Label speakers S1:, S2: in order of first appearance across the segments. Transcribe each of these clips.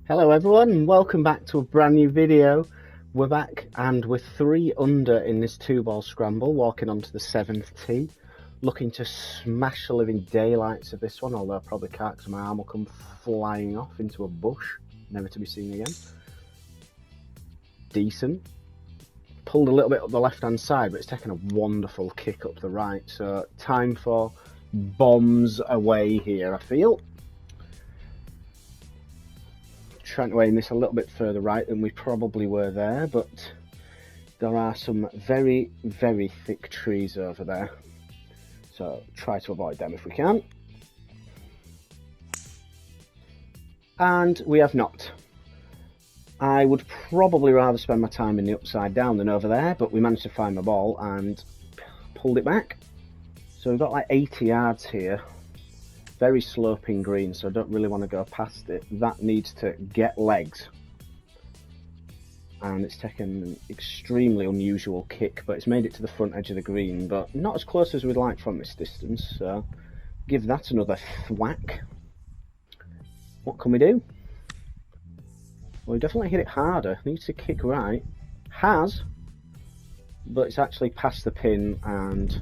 S1: Hello everyone and welcome back to a brand new video. We're back and we're 3 under in this 2-ball scramble, walking onto the 7th tee, looking to smash the living daylights of this one, although I probably can't because my arm will come flying off into a bush, never to be seen again. Decent. Pulled a little bit up the left hand side, but it's taken a wonderful kick up the right, so time for bombs away here, I feel. Trying to aim this a little bit further right than we probably were there, but there are some very, very thick trees over there, so try to avoid them if we can. And we have not. I would probably rather spend my time in the upside down than over there, but we managed to find the ball and pulled it back. So we've got like 80 yards here. Very sloping green, so I don't really want to go past it. That needs to get legs. And it's taken an extremely unusual kick, but it's made it to the front edge of the green, but not as close as we'd like from this distance, so give that another thwack. What can we do? Well, we definitely hit it harder. Needs to kick right. Has, but it's actually past the pin and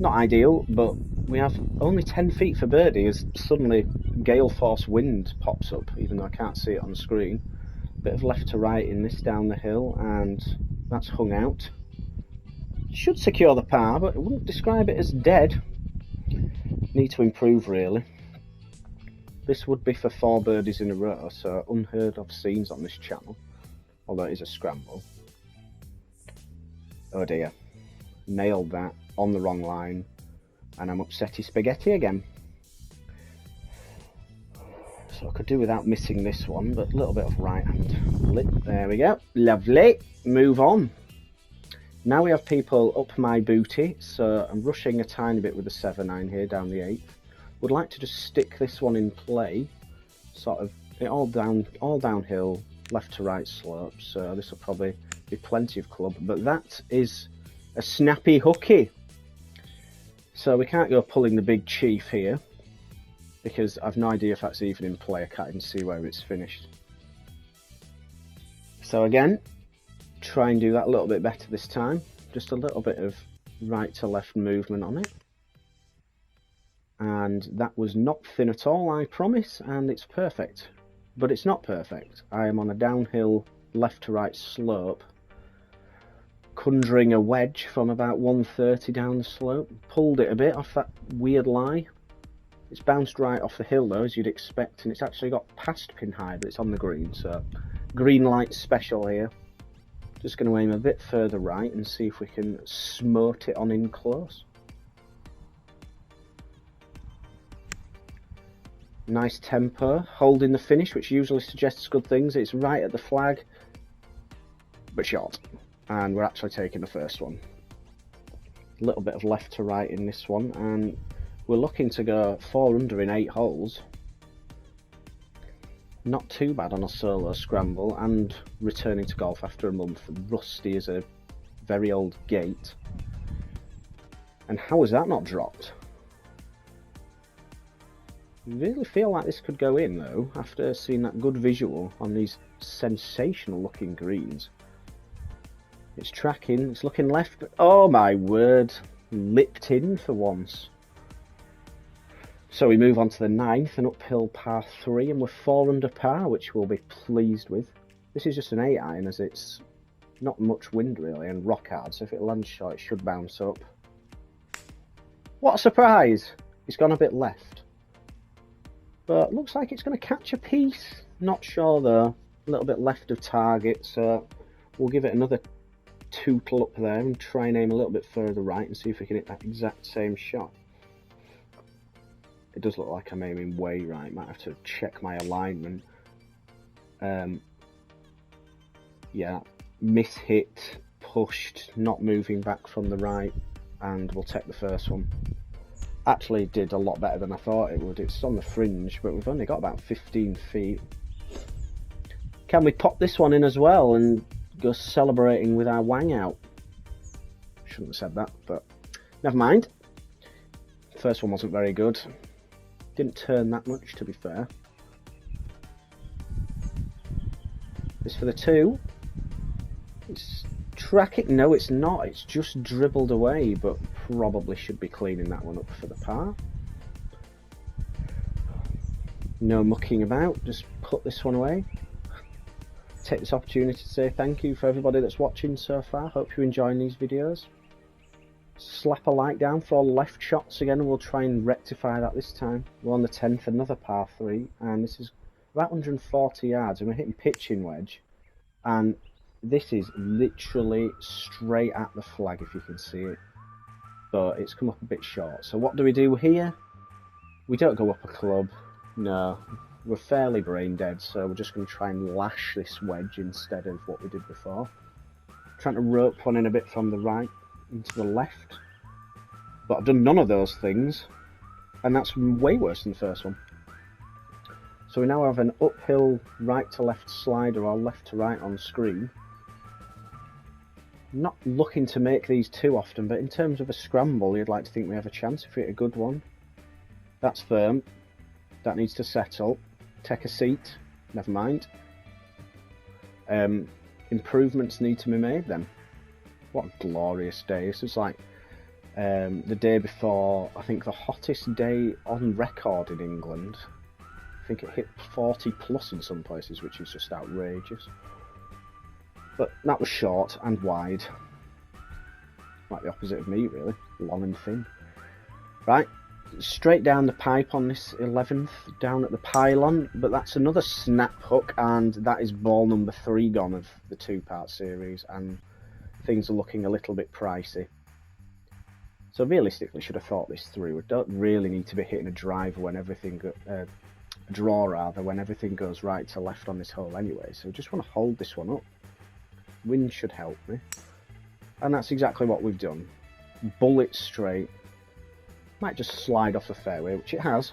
S1: not ideal, but we have only 10 feet for birdie as suddenly gale force wind pops up, even though I can't see it on the screen. Bit of left to right in this down the hill, and that's hung out. Should secure the par, but I wouldn't describe it as dead. Need to improve really. This would be for 4 birdies in a row, so unheard of scenes on this channel, although it is a scramble. Oh dear, nailed that on the wrong line, and I'm upsetty spaghetti again. So I could do without missing this one, but a little bit of right hand lip. There we go, lovely. Move on. Now we have people up my booty, so I'm rushing a tiny bit with the 7-9 here down the 8th. Would like to just stick this one in play, sort of all downhill, left to right slope, so this will probably be plenty of club, but that is a snappy hooky. So we can't go pulling the big chief here, because I've no idea if that's even in play. I can't even see where it's finished. So again, try and do that a little bit better this time. Just a little bit of right to left movement on it. And that was not thin at all, I promise, and it's perfect. But it's not perfect. I am on a downhill left to right slope, conjuring a wedge from about 130 down the slope. Pulled it a bit off that weird lie. It's bounced right off the hill though, as you'd expect, and it's actually got past pin high, but it's on the green, so green light special here. Just going to aim a bit further right and see if we can smote it on in close. Nice tempo, holding the finish, which usually suggests good things. It's right at the flag, but short. And we're actually taking the first one. A little bit of left to right in this one, and we're looking to go 4 under in 8 holes. Not too bad on a solo scramble, and returning to golf after a month. Rusty as a very old gate. And how has that not dropped? I really feel like this could go in though, after seeing that good visual on these sensational looking greens. It's tracking, it's looking left, but oh my word, lipped in for once. So we move on to the 9th, an uphill par 3, and we're 4 under par, which we'll be pleased with. This is just an 8-iron, as it's not much wind really, and rock hard, so if it lands short it should bounce up. What a surprise! It's gone a bit left. But looks like it's going to catch a piece. Not sure though, a little bit left of target, so we'll give it another tootle up there and try and aim a little bit further right and see if we can hit that exact same shot. It does look like I'm aiming way right, might have to check my alignment. Yeah, miss-hit, pushed, not moving back from the right, and we'll take the first one. Actually did a lot better than I thought it would. It's on the fringe, but we've only got about 15 feet. Can we pop this one in as well and go celebrating with our wang out? Shouldn't have said that, but never mind. First one wasn't very good. Didn't turn that much, to be fair. This for the 2. It's tracking. No, it's not. It's just dribbled away, but probably should be cleaning that one up for the par. No mucking about. Just put this one away. Take this opportunity to say thank you for everybody that's watching so far. Hope you're enjoying these videos. Slap a like down for all the left shots again, and we'll try and rectify that this time. We're on the 10th, another par 3, and this is about 140 yards, and we're hitting pitching wedge, and this is literally straight at the flag if you can see it, but it's come up a bit short. So what do we do here? We don't go up a club, no, we're fairly brain dead, so we're just going to try and lash this wedge instead of what we did before. Trying to rope one in a bit from the right into the left, but I've done none of those things, and that's way worse than the first one. So we now have an uphill right to left slider or left to right on screen. Not looking to make these too often, but in terms of a scramble you'd like to think we have a chance if we hit a good one. That's firm, that needs to settle. Take a seat, never mind. Improvements need to be made then. What a glorious day. This is like the day before, I think, the hottest day on record in England. I think it hit 40 plus in some places, which is just outrageous. But that was short and wide. Like the opposite of me, really. Long and thin. Right, straight down the pipe on this 11th, down at the pylon. But that's another snap hook, and that is ball number 3 gone of the 2-part series. And things are looking a little bit pricey. So realistically, should have thought this through. We don't really need to be hitting a driver when everything, a draw rather, when everything goes right to left on this hole anyway. So we just want to hold this one up. Wind should help me. And that's exactly what we've done. Bullet straight. Might just slide off the fairway, which it has.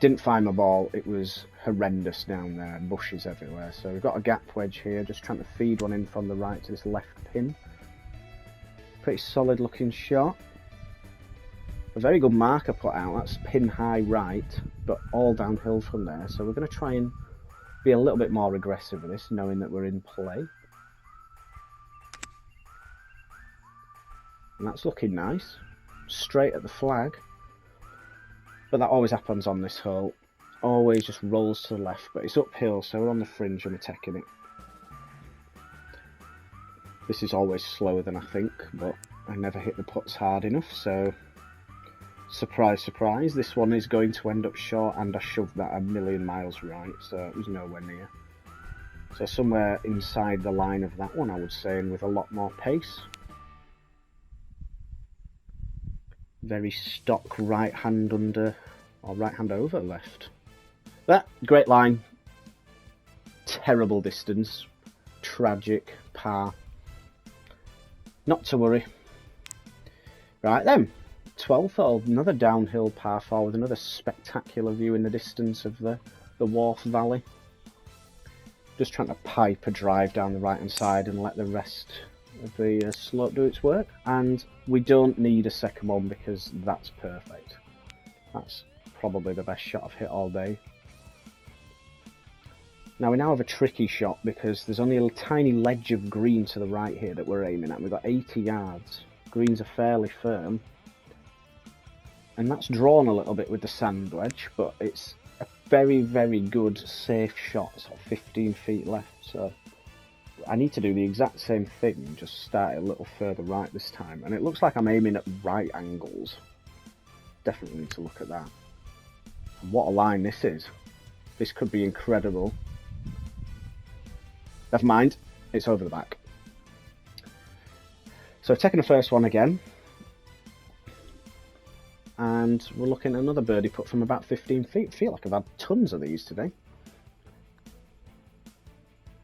S1: Didn't find my ball. It was horrendous down there. Bushes everywhere. So we've got a gap wedge here. Just trying to feed one in from the right to this left pin. Pretty solid looking shot. A very good marker put out. That's pin high right, but all downhill from there. So we're going to try and be a little bit more aggressive with this, knowing that we're in play. And that's looking nice. Straight at the flag. But that always happens on this hole. Always just rolls to the left, but it's uphill, so we're on the fringe and we're taking it. This is always slower than I think, but I never hit the putts hard enough, so surprise, surprise, this one is going to end up short, and I shoved that a million miles right, so it was nowhere near. So somewhere inside the line of that one, I would say, and with a lot more pace. Very stock right hand under, or right hand over left. But great line. Terrible distance. Tragic par. Not to worry. Right then, 12th hole, another downhill par 4 with another spectacular view in the distance of the Wharf Valley. Just trying to pipe a drive down the right hand side and let the rest of the slope do its work. And we don't need a second one because that's perfect. That's probably the best shot I've hit all day. Now we now have a tricky shot because there's only a tiny ledge of green to the right here that we're aiming at. We've got 80 yards. Greens are fairly firm. And that's drawn a little bit with the sand wedge, but it's a very, very good, safe shot. It's got 15 feet left, so I need to do the exact same thing, just start it a little further right this time. And it looks like I'm aiming at right angles. Definitely need to look at that. And what a line this is. This could be incredible. Never mind, it's over the back. So taking the first one again. And we're looking at another birdie putt from about 15 feet. I feel like I've had tons of these today.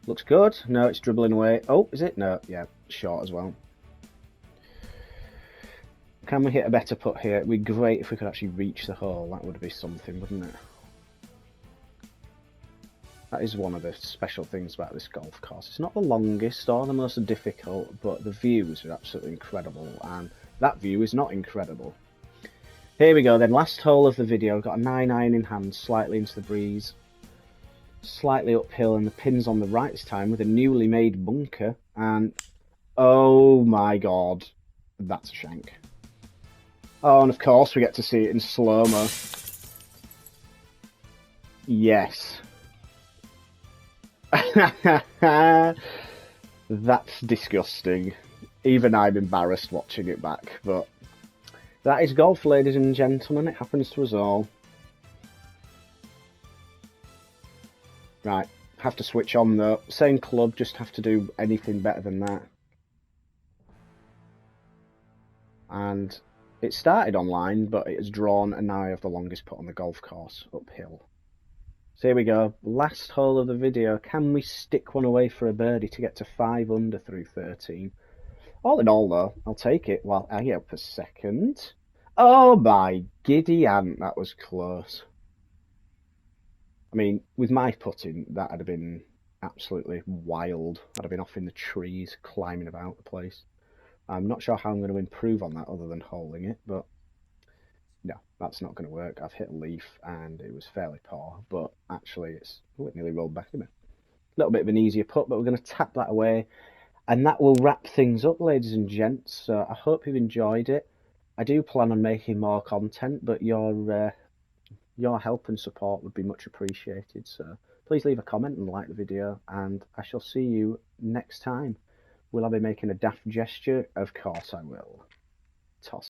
S1: Looks good. No, it's dribbling away. Oh, is it? No, yeah, short as well. Can we hit a better putt here? It'd be great if we could actually reach the hole. That would be something, wouldn't it? That is one of the special things about this golf course. It's not the longest or the most difficult, but the views are absolutely incredible, and that view is not incredible. Here we go then, last hole of the video. Got a 9-iron in hand, slightly into the breeze. slightly uphill and the pin's on the right this time with a newly made bunker, and oh my god, that's a shank. Oh, and of course we get to see it in slow-mo. Yes. That's disgusting. Even I'm embarrassed watching it back, but that is golf, ladies and gentlemen. It happens to us all. Right, have to switch on though. Same club, just have to do anything better than that. And it started online, but it has drawn, and now I have the longest putt on the golf course, uphill. So here we go, last hole of the video. Can we stick one away for a birdie to get to 5 under through 13? All in all though, I'll take it while I up a second. Oh my giddy aunt, that was close. I mean, with my putting, that would have been absolutely wild. I'd have been off in the trees, climbing about the place. I'm not sure how I'm going to improve on that other than holding it, but no, that's not going to work. I've hit a leaf and it was fairly poor, but actually it nearly rolled back in it. A little bit of an easier putt, but we're going to tap that away. And that will wrap things up, ladies and gents. So I hope you've enjoyed it. I do plan on making more content, but your help and support would be much appreciated. So please leave a comment and like the video, and I shall see you next time. Will I be making a daft gesture? Of course I will. Toss.